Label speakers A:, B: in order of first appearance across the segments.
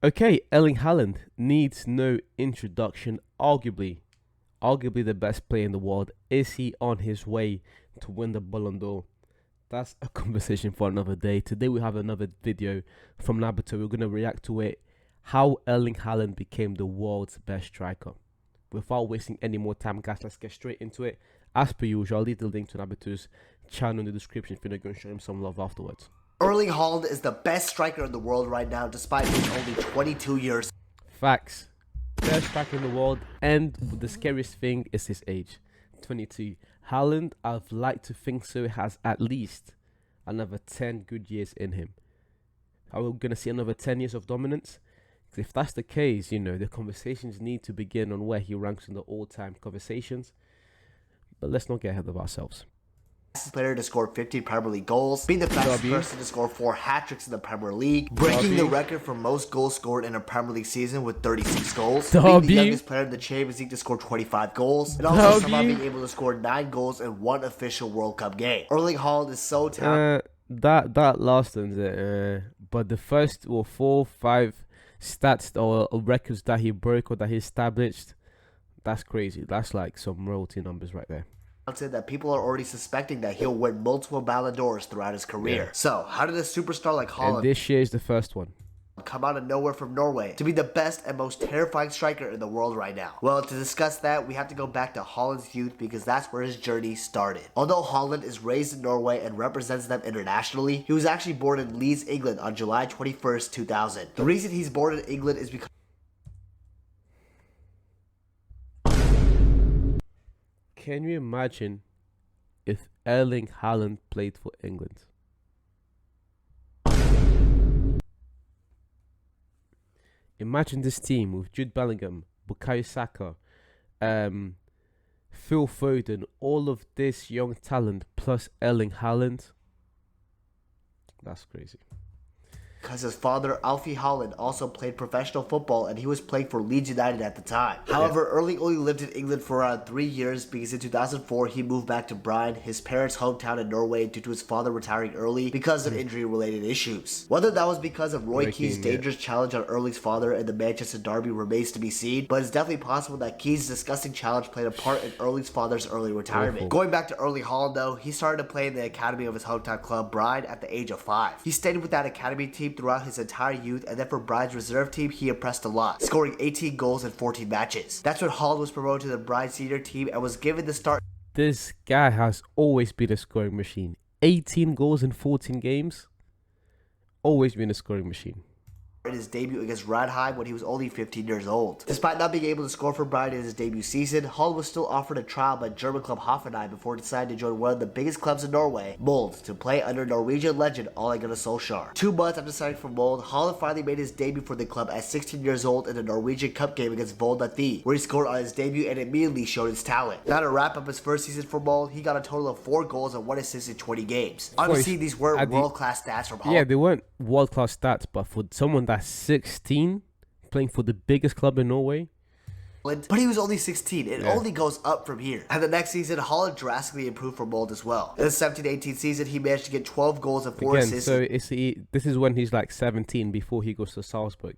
A: Okay, Erling Haaland needs no introduction. Arguably the best player in the world. Is he on his way to win the Ballon d'Or? That's a conversation for another day. Today we have another video from Nabuto. We're going to react to it. How Erling Haaland became the world's best striker. Without wasting any more time, guys, let's get straight into it. As per usual, I'll leave the link to Nabuto's channel in the description if you're going to show him some love afterwards.
B: Erling Haaland is the best striker in the world right now, despite being only 22 years.
A: Facts. Best striker in the world, and the scariest thing is his age, 22. Haaland, I'd like to think so, has at least another 10 good years in him. Are we going to see another 10 years of dominance? Because if that's the case, the conversations need to begin on where he ranks in the all-time conversations. But let's not get ahead of ourselves.
B: Fastest player to score 15 Premier League goals, being the fastest person to score 4 hat-tricks in the Premier League, breaking the record for most goals scored in a Premier League season with 36 goals, being the youngest player in the Champions League to score 25 goals, and also somehow being able to score 9 goals in one official World Cup game. Erling Haaland is so talented.
A: That last one's it, but the first 4, 5 stats or records that he broke or that he established, that's crazy. That's like some royalty numbers right there.
B: That people are already suspecting that he'll win multiple Ballon d'Ors throughout his career. Yeah. So, how did a superstar like Haaland,
A: and this year is the first one,
B: come out of nowhere from Norway to be the best and most terrifying striker in the world right now? Well, to discuss that, we have to go back to Haaland's youth because that's where his journey started. Although Haaland is raised in Norway and represents them internationally, he was actually born in Leeds, England on July 21st, 2000. The reason he's born in England is because...
A: Can you imagine if Erling Haaland played for England? Imagine this team with Jude Bellingham, Bukayo Saka, Phil Foden, all of this young talent plus Erling Haaland. That's crazy.
B: Because his father, Alfie Haaland, also played professional football and he was playing for Leeds United at the time. However, Erling only lived in England for around 3 years because in 2004 he moved back to Bryne, his parents' hometown in Norway, due to his father retiring early because of injury-related issues. Whether that was because of Roy Keane's dangerous challenge on Erling's father in the Manchester derby remains to be seen, but it's definitely possible that Keane's disgusting challenge played a part in Erling's father's early retirement. Going back to Erling Haaland though, he started to play in the academy of his hometown club, Bryne, at the age of 5. He stayed with that academy team throughout his entire youth, and then for Bryne's reserve team, he impressed a lot, scoring 18 goals in 14 matches. That's when Haaland was promoted to the Bryne senior team and was given the start.
A: This guy has always been a scoring machine. 18 goals in 14 games. Always been a scoring machine.
B: In his debut against Ranheim when he was only 15 years old. Despite not being able to score for Bryne in his debut season, Haaland was still offered a trial by German club Hoffenheim before deciding to join one of the biggest clubs in Norway, Molde, to play under Norwegian legend Ole Gunnar Solskjaer. 2 months after signing for Molde, Haaland finally made his debut for the club at 16 years old in the Norwegian Cup game against Volda, where he scored on his debut and immediately showed his talent. Now to wrap up his first season for Molde, he got a total of 4 goals and 1 assist in 20 games. Obviously, these weren't world-class stats from Haaland.
A: Yeah, they weren't world-class stats, but for someone that's 16, playing for the biggest club in Norway.
B: But he was only 16. It only goes up from here. And the next season, Haaland drastically improved for Molde as well. In the 17-18 season, he managed to get 12 goals and 4 assists.
A: So this is when he's like 17 before he goes to Salzburg.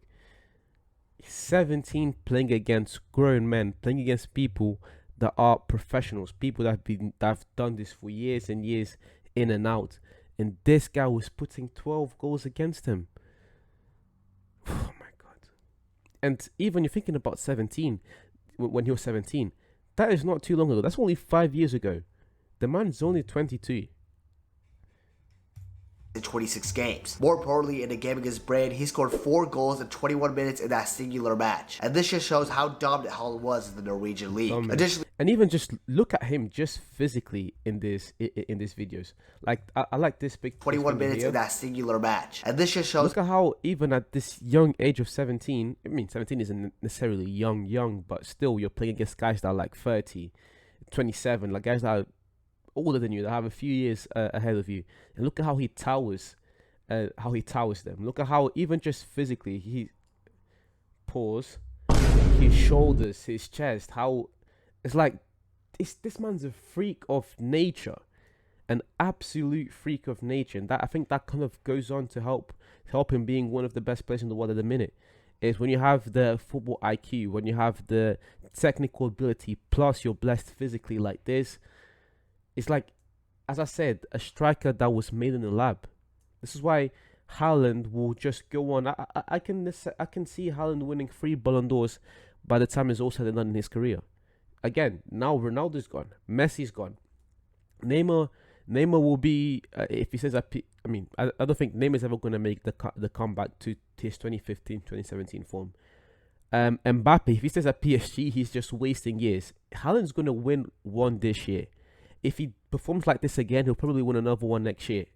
A: 17, playing against grown men, playing against people that are professionals, people that have done this for years and years in and out. And this guy was putting 12 goals against him. Oh my god. And even you're thinking about 17, when he was 17, that is not too long ago. That's only 5 years ago. The man's only 22.
B: In 26 games. More importantly, in a game against Bryne, he scored 4 goals in 21 minutes in that singular match. And this just shows how dominant Haaland was in the Norwegian league. Additionally,
A: and even just look at him just physically in these videos. Like I like this big
B: 21 minutes in that singular match. And this just shows,
A: look at how even at this young age of 17, I mean 17 isn't necessarily young, but still you're playing against guys that are like 30, 27, like guys that are older than you, that have a few years ahead of you, and look at how he towers them. Look at how even just physically he his shoulders, his chest, how it's like this man's a freak of nature, an absolute freak of nature, and that I think that kind of goes on to help him being one of the best players in the world at the minute. is when you have the football IQ, when you have the technical ability, plus you're blessed physically like this, it's like, as I said, a striker that was made in the lab. This is why Haaland will just go on. I can see Haaland winning 3 Ballon d'Ors by the time it's all said and done in his career. Again, now Ronaldo's gone, Messi's gone, Neymar will be if he says I don't think Neymar's ever going to make the comeback to his 2015, 2017 form. Mbappe, if he stays at PSG, he's just wasting years. Haaland's going to win one this year. If he performs like this again, he'll probably win another one next year.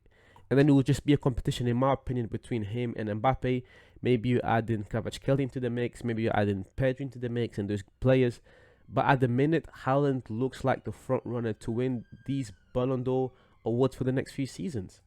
A: And then it will just be a competition, in my opinion, between him and Mbappe. Maybe you add in Kvaratskhelia into the mix. Maybe you add in Pedri into the mix and those players. But at the minute, Haaland looks like the front runner to win these Ballon d'Or awards for the next few seasons.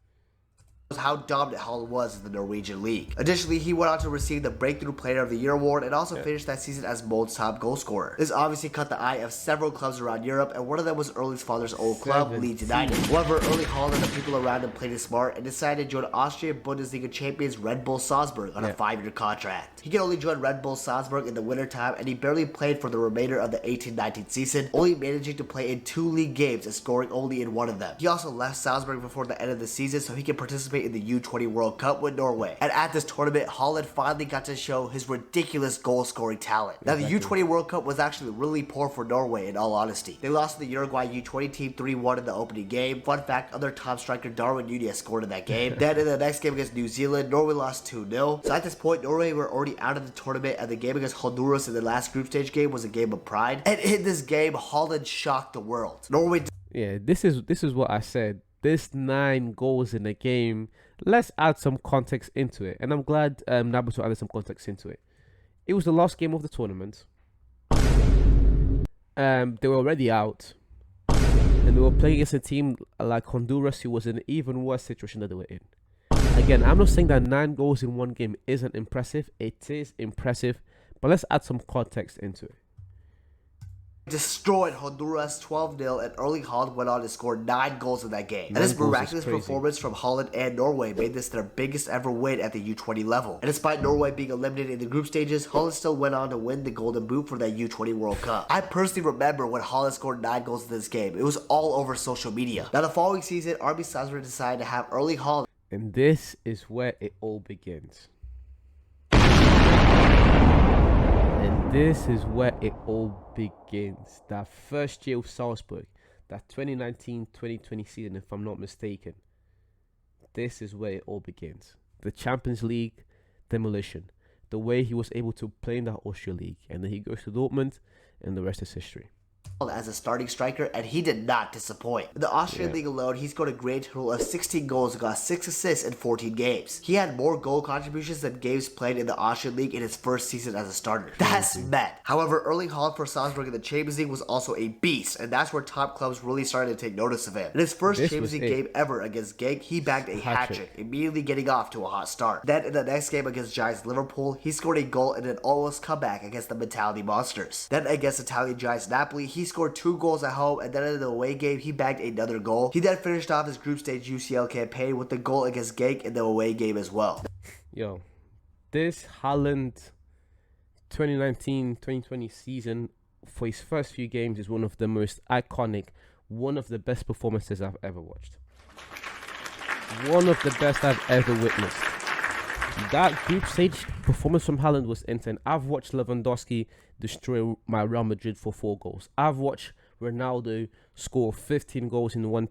B: How dominant Haaland was in the Norwegian league. Additionally, he went on to receive the Breakthrough Player of the Year award and also finished that season as Molde's top goal scorer. This obviously caught the eye of several clubs around Europe, and one of them was Erling's father's old club, Leeds United. However, Erling Haaland and the people around him played it smart and decided to join Austrian Bundesliga champions Red Bull Salzburg on a 5-year contract. He could only join Red Bull Salzburg in the wintertime, and he barely played for the remainder of the 18-19 season, only managing to play in 2 league games and scoring only in one of them. He also left Salzburg before the end of the season so he could participate in the U20 World Cup with Norway. And at this tournament, Haaland finally got to show his ridiculous goal-scoring talent. Now, the U20 World Cup was actually really poor for Norway, in all honesty. They lost to the Uruguay U20 team 3-1 in the opening game. Fun fact, other top striker Darwin Núñez scored in that game. Then in the next game against New Zealand, Norway lost 2-0. So at this point, Norway were already out of the tournament, and the game against Honduras in the last group stage game was a game of pride. And in this game, Haaland shocked the world. Norway...
A: Yeah, this is what I said. This 9 goals in the game, let's add some context into it. And I'm glad Nabuto added some context into it. It was the last game of the tournament. They were already out. And they were playing against a team like Honduras, who was in an even worse situation that they were in. Again, I'm not saying that 9 goals in one game isn't impressive. It is impressive. But let's add some context into it.
B: Destroyed Honduras 12-0, and Erling Haaland went on to score 9 goals in that game. And this miraculous performance from Haaland and Norway made this their biggest ever win at the U20 level. And despite Norway being eliminated in the group stages, Haaland still went on to win the Golden Boot for that U20 World Cup. I personally remember when Haaland scored 9 goals in this game. It was all over social media. Now, the following season, RB Salzburg decided to have Erling Haaland.
A: And this is where it all begins. This is where it all begins. That first year of Salzburg, that 2019-2020 season, if I'm not mistaken. This is where it all begins. The Champions League demolition. The way he was able to play in the Austria League. And then he goes to Dortmund, and the rest is history.
B: As a starting striker, and he did not disappoint. In the Austrian League alone, he scored a grand total of 16 goals and got 6 assists in 14 games. He had more goal contributions than games played in the Austrian League in his first season as a starter. That's mad. However, Erling Haaland for Salzburg in the Champions League was also a beast, and that's where top clubs really started to take notice of him. In his first Champions League game ever against Genk, he bagged a hat-trick, immediately getting off to a hot start. Then in the next game against Giants Liverpool, he scored a goal in an almost comeback against the Mentality Monsters. Then against Italian Giants Napoli, he scored 2 goals at home, and then in the away game, he bagged another goal. He then finished off his group stage UCL campaign with the goal against Genk in the away game as well.
A: Yo, this Haaland 2019-2020 season, for his first few games, is one of the most iconic, one of the best performances I've ever watched. One of the best I've ever witnessed. That group stage performance from Haaland was insane. I've watched Lewandowski destroy my Real Madrid for 4 goals. I've watched Ronaldo score 15 goals in one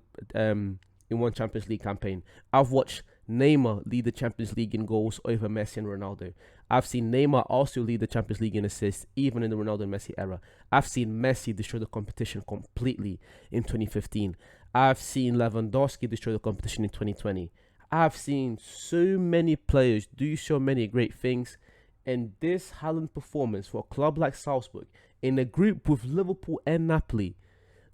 A: Champions League campaign. I've watched Neymar lead the Champions League in goals over Messi and Ronaldo. I've seen Neymar also lead the Champions League in assists, even in the Ronaldo and Messi era. I've seen Messi destroy the competition completely in 2015. I've seen Lewandowski destroy the competition in 2020. I've seen so many players do so many great things, and this Haaland performance for a club like Salzburg, in a group with Liverpool and Napoli,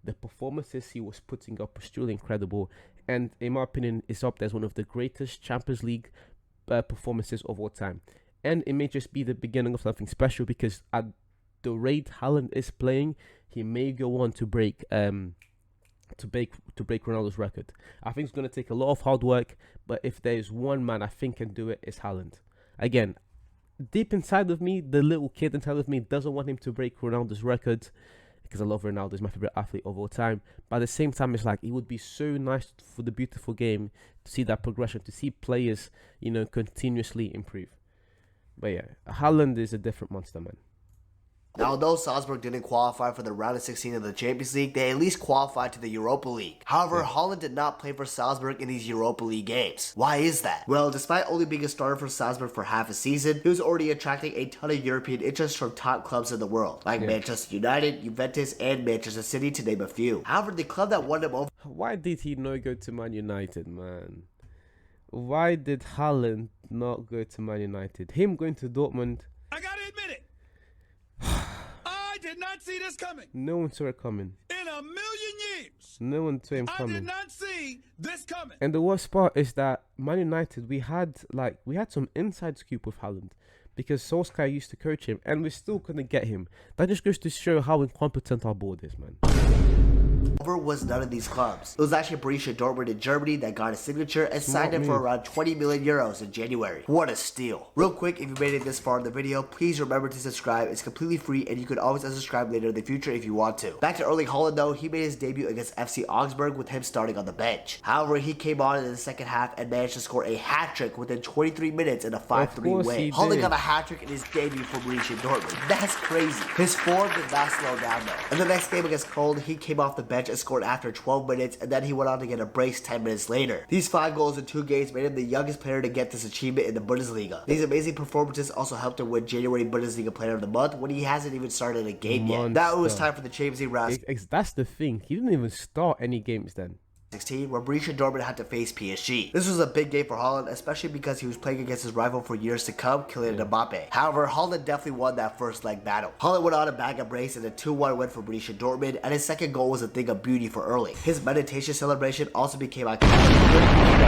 A: the performances he was putting up was truly incredible, and in my opinion, is up there as one of the greatest Champions League performances of all time. And it may just be the beginning of something special, because at the rate Haaland is playing, he may go on to break Ronaldo's record. I think it's going to take a lot of hard work, but if there's one man I think can do it, it's Haaland. Again, deep inside of me, the little kid inside of me doesn't want him to break Ronaldo's record, because I love Ronaldo, he's my favorite athlete of all time. But at the same time, it's like it would be so nice for the beautiful game to see that progression, to see players, continuously improve. But yeah, Haaland is a different monster, man.
B: Now, although Salzburg didn't qualify for the round of 16 of the Champions League, they at least qualified to the Europa League. However, Haaland did not play for Salzburg in these Europa League games. Why is that? Well, despite only being a starter for Salzburg for half a season, he was already attracting a ton of European interest from top clubs in the world, like Manchester United, Juventus, and Manchester City, to name a few. However, the club that won him over...
A: Why did he not go to Man United, man? Why did Haaland not go to Man United? Him going to Dortmund...
C: I gotta admit it. I did not see this coming.
A: No one saw it coming.
C: In a million years.
A: No one saw him coming.
C: I did not see this coming.
A: And the worst part is that Man United, we had some inside scoop with Haaland, because Solskjaer used to coach him, and we still couldn't get him. That just goes to show how incompetent our board is, man.
B: Was none of these clubs. It was actually Borussia Dortmund in Germany that got a signature and signed him for around 20 million euros in January. What a steal. Real quick, if you made it this far in the video, please remember to subscribe. It's completely free and you can always unsubscribe later in the future if you want to. Back to Erling Haaland though, he made his debut against FC Augsburg with him starting on the bench. However, he came on in the second half and managed to score a hat-trick within 23 minutes in a 5-3 win. Haaland got a hat-trick in his debut for Borussia Dortmund. That's crazy. His form did not slow down though. In the next game against Molde, he came off the bench and scored after 12 minutes, and then he went on to get a brace 10 minutes later. These 5 goals in 2 games made him the youngest player to get this achievement in the Bundesliga. These amazing performances also helped him win January Bundesliga Player of the Month when he hasn't even started a game yet. Now it was time for the Champions League round.
A: That's the thing. He didn't even start any games then.
B: 16, where Borussia Dortmund had to face PSG. This was a big game for Haaland, especially because he was playing against his rival for years to come, Kylian Mbappe. However, Haaland definitely won that first leg battle. Haaland went on to bag a brace in a 2-1 win for Borussia Dortmund, and his second goal was a thing of beauty for Erling. His meditation celebration also became iconic.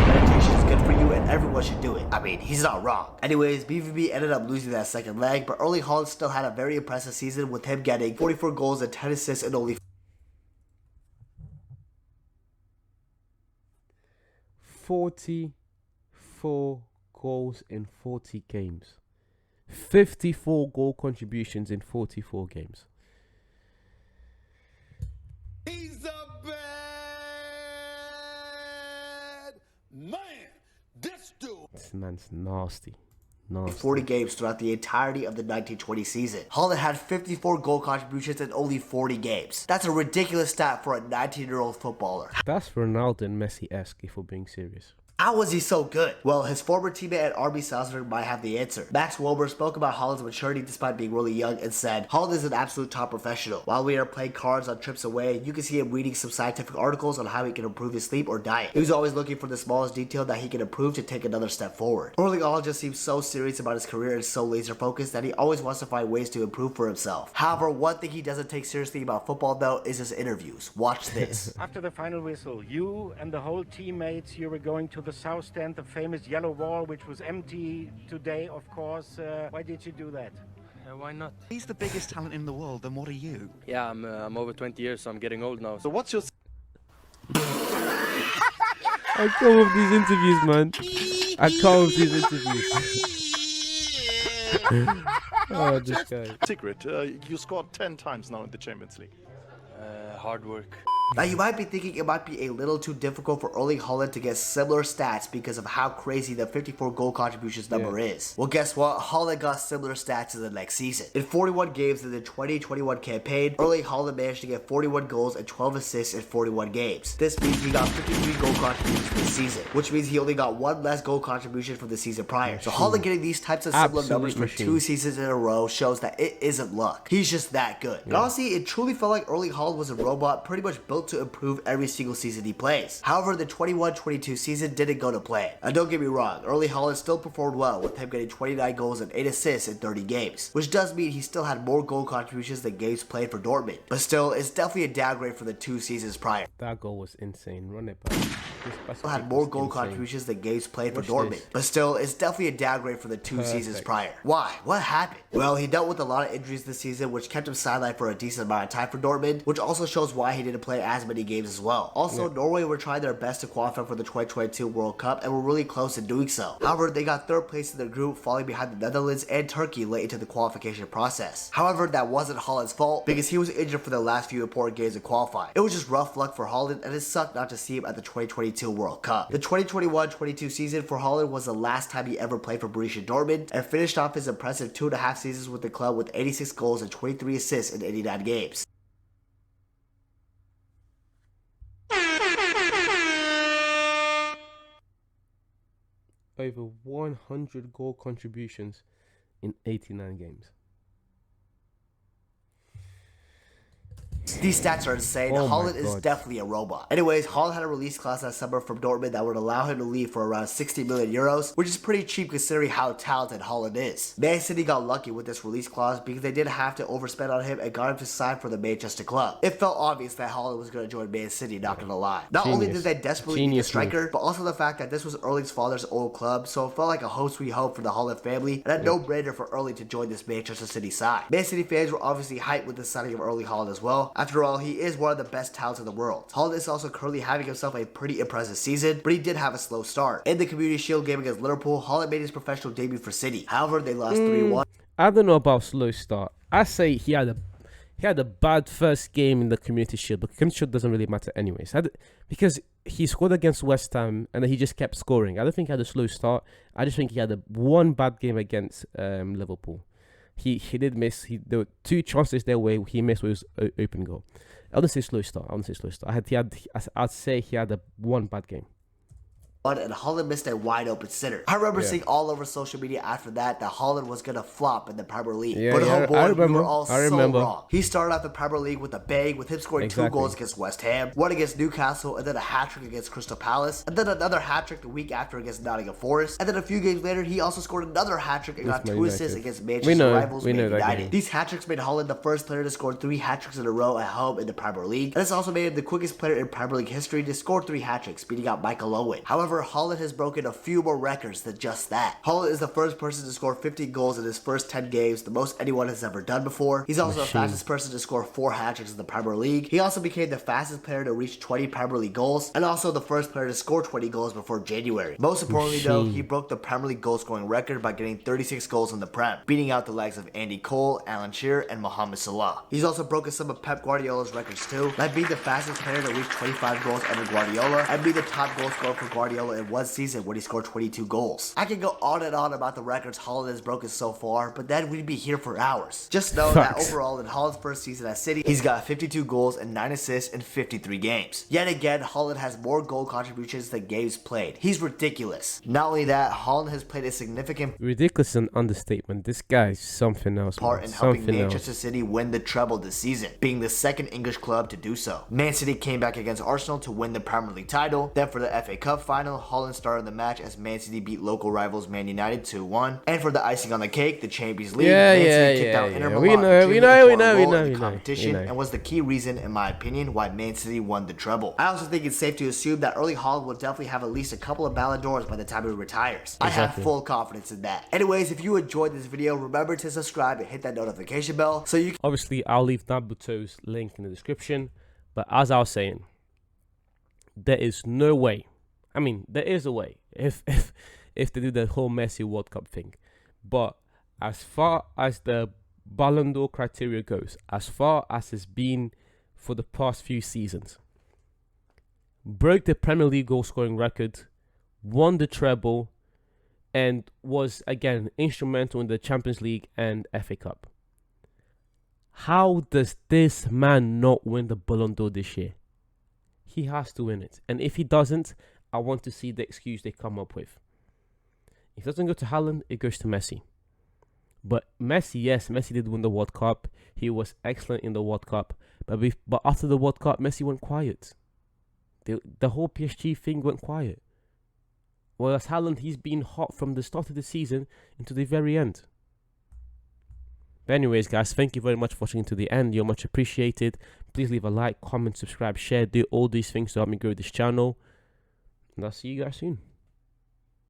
B: Meditation is good for you and everyone should do it. I mean, he's not wrong. Anyways, BVB ended up losing that second leg, but Erling Haaland still had a very impressive season with him getting 44 goals and 10 assists in only
A: 44 goals in 40 games. 54 goal contributions in 44 games.
C: He's a bad man. This dude.
A: This man's nasty.
B: 40 games throughout the entirety of the 1920 season. Haaland had 54 goal contributions in only 40 games. That's a ridiculous stat for a 19-year-old footballer.
A: That's Ronaldo and Messi-esque if we're being serious.
B: How was he so good? Well, his former teammate at RB Salzburg might have the answer. Max Wilber spoke about Haaland's maturity despite being really young and said, Haaland is an absolute top professional. While we are playing cards on trips away, you can see him reading some scientific articles on how he can improve his sleep or diet. He was always looking for the smallest detail that he can improve to take another step forward. Erling Haaland just seems so serious about his career and so laser focused that he always wants to find ways to improve for himself. However, one thing he doesn't take seriously about football though is his interviews. Watch this.
D: After the final whistle, you and the whole teammates, you were going to the south stand, the famous yellow wall, which was empty today, of course. Why did you do that?
E: Why not?
F: He's the biggest talent in the world, then what are you?
E: Yeah, I'm over 20 years, so I'm getting old now.
F: So what's your...
A: I can't with these interviews, man. I can't with these interviews. Oh, this guy.
G: Secret, you scored 10 times now in the Champions League.
E: Hard work.
B: Now you might be thinking it might be a little too difficult for Erling Haaland to get similar stats because of how crazy the 54 goal contributions number is. Well, guess what? Haaland got similar stats in the next season. In 41 games in the 2021 campaign, Erling Haaland managed to get 41 goals and 12 assists in 41 games. This means he got 53 goal contributions this season, which means he only got 1 less goal contribution from the season prior. So Haaland getting these types of similar numbers for 2 seasons in a row shows that it isn't luck. He's just that good. And honestly, it truly felt like Erling Haaland was a robot pretty much built to improve every single season he plays. However, the 21-22 season didn't go to plan. And don't get me wrong, Erling Haaland still performed well with him getting 29 goals and 8 assists in 30 games, which does mean he still had more goal contributions than games played for Dortmund. But still, it's definitely a downgrade from the 2 seasons prior.
A: That goal was insane. Run it back.
B: had more goal contributions than games played for Dortmund. But still, it's definitely a downgrade from the 2 seasons prior. Why? What happened? Well, he dealt with a lot of injuries this season, which kept him sidelined for a decent amount of time for Dortmund, which also shows why he didn't play as many games as well. Also, Norway were trying their best to qualify for the 2022 World Cup and were really close in doing so. However, they got 3rd place in their group, falling behind the Netherlands and Turkey late into the qualification process. However, that wasn't Haaland's fault because he was injured for the last few important games of qualifying. It was just rough luck for Haaland, and it sucked not to see him at the 2022 World Cup. The 2021-22 season for Haaland was the last time he ever played for Borussia Dortmund, and finished off his impressive 2.5 seasons with the club with 86 goals and 23 assists in 89 games.
A: Over 100 goal contributions in 89 games.
B: These stats are insane. Haaland is definitely a robot. Anyways, Haaland had a release clause that summer from Dortmund that would allow him to leave for around 60 million euros, which is pretty cheap considering how talented Haaland is. Man City got lucky with this release clause because they didn't have to overspend on him and got him to sign for the Manchester club. It felt obvious that Haaland was going to join Man City, not going to lie. Not only did they desperately need a striker, but also the fact that this was Erling's father's old club, so it felt like a home sweet home for the Haaland family, and a no-brainer for Erling to join this Manchester City side. Man City fans were obviously hyped with the signing of Erling Haaland as well. After all, he is one of the best talents in the world. Haaland is also currently having himself a pretty impressive season, but he did have a slow start. In the Community Shield game against Liverpool, Haaland made his professional debut for City. However, they lost 3-1.
A: I don't know about slow start. I say he had a bad first game in the Community Shield, but Community Shield doesn't really matter anyways. Because he scored against West Ham and then he just kept scoring. I don't think he had a slow start. I just think he had one bad game against Liverpool. He did miss. There were 2 chances their way. He missed with his open goal. I wouldn't say slow start. I'd say he had one bad game.
B: And Haaland missed a wide open sitter. I remember seeing all over social media after that Haaland was going to flop in the Premier League. But we were all so wrong. He started out the Premier League with a bang, with him scoring 2 goals against West Ham, 1 against Newcastle, and then a hat-trick against Crystal Palace, and then another hat-trick the week after against Nottingham Forest, and then a few games later he also scored another hat-trick and got 2 assists against Manchester rivals Man United. These hat-tricks made Haaland the first player to score 3 hat-tricks in a row at home in the Premier League, and this also made him the quickest player in Premier League history to score 3 hat-tricks, beating out Michael Owen. However, Haaland has broken a few more records than just that. Haaland is the first person to score 50 goals in his first 10 games, the most anyone has ever done before. He's also the fastest person to score 4 hat-tricks in the Premier League. He also became the fastest player to reach 20 Premier League goals, and also the first player to score 20 goals before January. Most importantly though, he broke the Premier League goal scoring record by getting 36 goals in the Prem, beating out the likes of Andy Cole, Alan Shearer, and Mohamed Salah. He's also broken some of Pep Guardiola's records too, like being the fastest player to reach 25 goals under Guardiola, and being the top goal scorer for Guardiola in one season when he scored 22 goals. I can go on and on about the records Haaland has broken so far, but then we'd be here for hours. Just know that overall in Haaland's first season at City, he's got 52 goals and 9 assists in 53 games. Yet again, Haaland has more goal contributions than games played. He's ridiculous. Not only that, Haaland has played a significant
A: ridiculous is an understatement. This guy is something else.
B: Part in helping Manchester City win the treble this season, being the second English club to do so. Man City came back against Arsenal to win the Premier League title. Then for the FA Cup final, Haaland started the match as Man City beat local rivals Man United 2-1. And for the icing on the cake, the Champions League, Man City kicked out Inter Milan. We know competition, and was the key reason, in my opinion, why Man City won the treble. I also think it's safe to assume that Erling Haaland will definitely have at least a couple of Ballon d'Ors by the time he retires. I have full confidence in that. Anyways, if you enjoyed this video, remember to subscribe and hit that notification bell so you can...
A: Obviously, I'll leave Nabuto's link in the description, but as I was saying, there is no way. I mean, there is a way if they do the whole Messi World Cup thing. But as far as the Ballon d'Or criteria goes, as far as it's been for the past few seasons, broke the Premier League goal scoring record, won the treble, and was again instrumental in the Champions League and FA Cup. How does this man not win the Ballon d'Or this year? He has to win it. And if he doesn't, I want to see the excuse they come up with. If it doesn't go to Haaland, it goes to Messi. But Messi, yes, Messi did win the World Cup. He was excellent in the World Cup. But after the World Cup, Messi went quiet. The whole PSG thing went quiet. Whereas Haaland, he's been hot from the start of the season into the very end. But anyways, guys, thank you very much for watching to the end. You're much appreciated. Please leave a like, comment, subscribe, share, do all these things to help me grow this channel. And I'll see you guys soon.